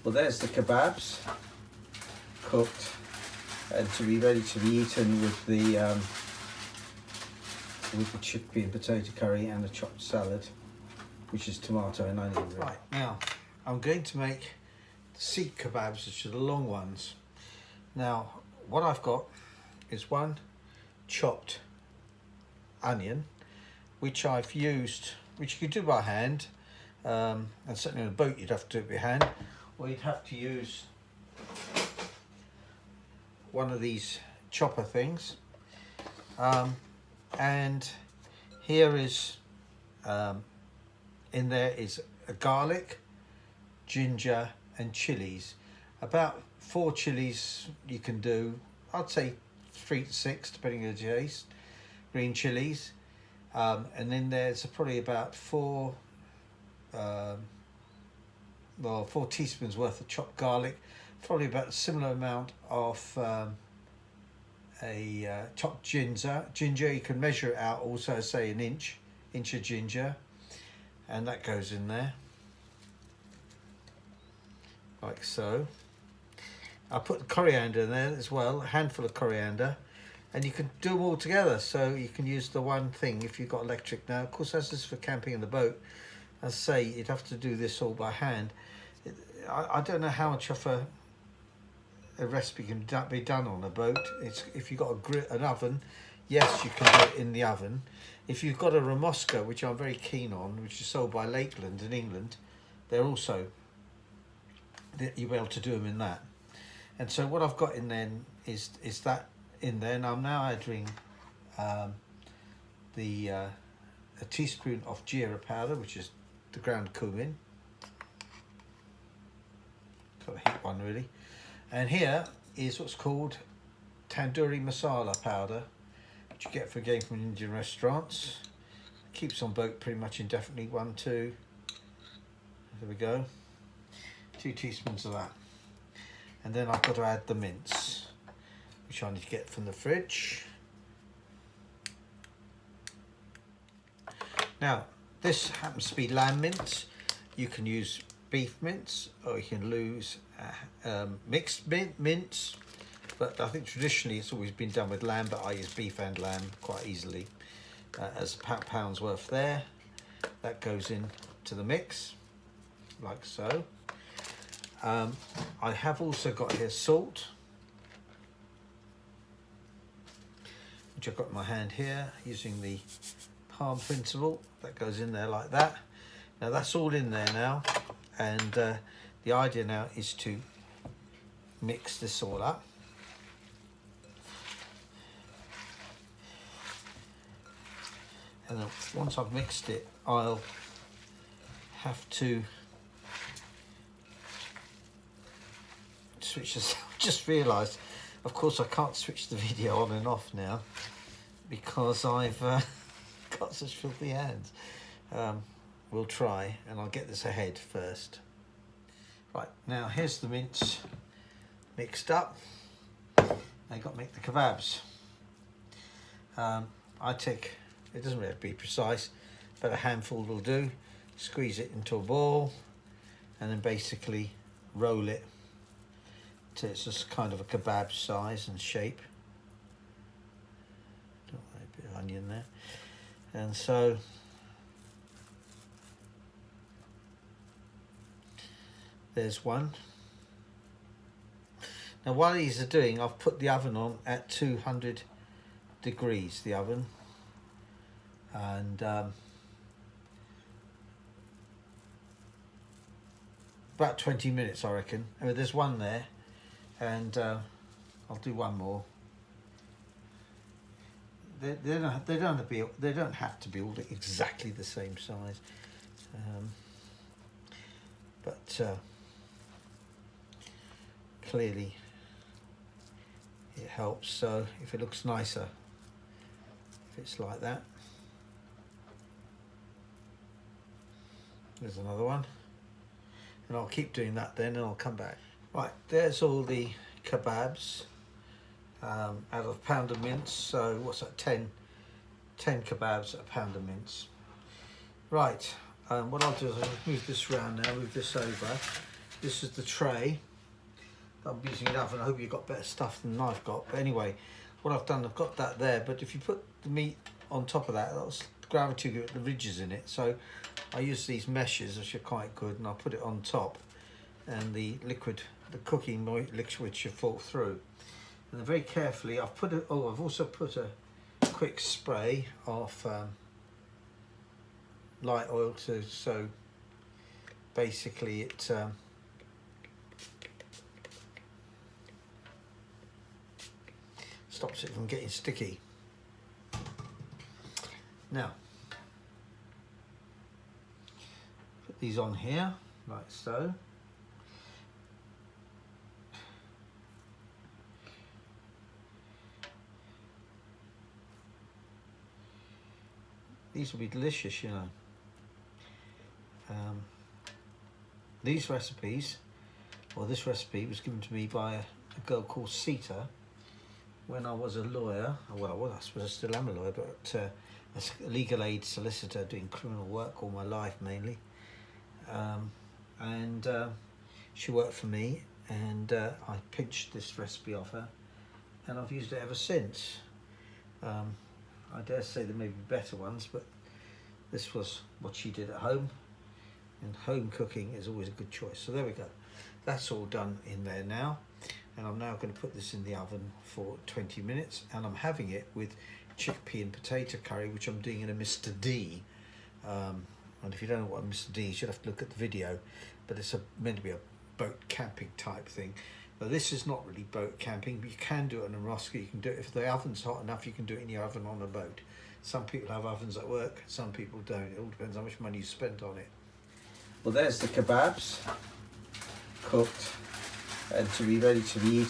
Well, there's the kebabs cooked and to be ready to be eaten with the chickpea and potato curry and the chopped salad, which is tomato and onion. Really. Right, now I'm going to make the seek kebabs, which are the long ones. Now, what I've got is one chopped onion, which I've used, which you could do by hand, and certainly on a boat you'd have to do it by hand, or you'd have to use one of these chopper things. And here is, in there is a garlic, ginger and chilies. About 4 chilies you can do, I'd say 3 to 6 depending on your taste, green chilies. And then there's probably about 4 teaspoons worth of chopped garlic, probably about a similar amount of chopped ginger. You can measure it out also, say an inch of ginger, and that goes in there like so. I put coriander in there as well, a handful of coriander, and you can do them all together, so you can use the one thing if you've got electric. Now of course that's just for camping in the boat. As I say, you'd have to do this all by hand. I don't know how much of a recipe can be done on a boat. It's if you've got an oven, yes, you can do it in the oven. If you've got a Remoska, which I'm very keen on, which is sold by Lakeland in England, they're also, you'll be able to do them in that. And so what I've got in then is that in there, and I'm now adding a teaspoon of jeera powder, which is the ground cumin. Got a heat one really. And here is what's called tandoori masala powder, which you get for getting from Indian restaurants. Keeps on boat pretty much indefinitely. 1, 2. There we go. 2 teaspoons of that. And then I've got to add the mince, which I need to get from the fridge. Now, this happens to be lamb mince. You can use beef mince, or you can use mixed mince, but I think traditionally it's always been done with lamb, but I use beef and lamb quite easily. As a pound's worth there. That goes in to the mix, like so. I have also got here salt, which I've got in my hand here, using the palm principle. That goes in there like that. Now that's all in there now, and the idea now is to mix this all up. And then once I've mixed it, I'll have to switch this. Just realised, of course, I can't switch the video on and off now because I've got such filthy hands. We'll try, and I'll get this ahead first. Right, now here's the mince mixed up. I've got to make the kebabs. I take, it doesn't really have to be precise, but a handful will do. Squeeze it into a ball and then basically roll it till it's just kind of a kebab size and shape. Don't want a bit of onion there. And so there's one. Now while these are doing, I've put the oven on at 200 degrees, the oven, and about 20 minutes I reckon. I mean, there's one there, and I'll do one more. They don't have to be all exactly the same size, but clearly it helps. So if it looks nicer, if it's like that. There's another one, and I'll keep doing that then, and I'll come back. Right, there's all the kebabs out of a pound of mince. So what's that, 10 kebabs at a pound of mince. Right, what I'll do is I'll move this around now, move this over, this is the tray that I'm using in the oven. I hope you've got better stuff than I've got. But anyway, what I've done, I've got that there. But if you put the meat on top of that, that's gravity will get the ridges in it. So I use these meshes, which are quite good, and I'll put it on top, and the liquid, the cooking liquid should fall through. And then very carefully, I've put I've also put a quick spray of light oil so basically it stops it from getting sticky. Now, put these on here, like so. These will be delicious, you know. These recipes, or this recipe was given to me by a girl called Seeta when I was a lawyer. Well, I suppose I still am a lawyer, but a legal aid solicitor doing criminal work all my life mainly. She worked for me, and I pinched this recipe off her, and I've used it ever since. I dare say there may be better ones, but this was what she did at home, and home cooking is always a good choice. So there we go. That's all done in there now, and I'm now going to put this in the oven for 20 minutes, and I'm having it with chickpea and potato curry, which I'm doing in a Mr. D. And if you don't know what a Mr. D is, you'll have to look at the video, but it's meant to be a boat camping type thing. But this is not really boat camping, but you can do it on a Remoska. You can do it if the oven's hot enough. You can do it in your oven on a boat. Some people have ovens at work, some people don't. It all depends how much money you spent on it. Well, there's the kebabs cooked and to be ready to be eaten.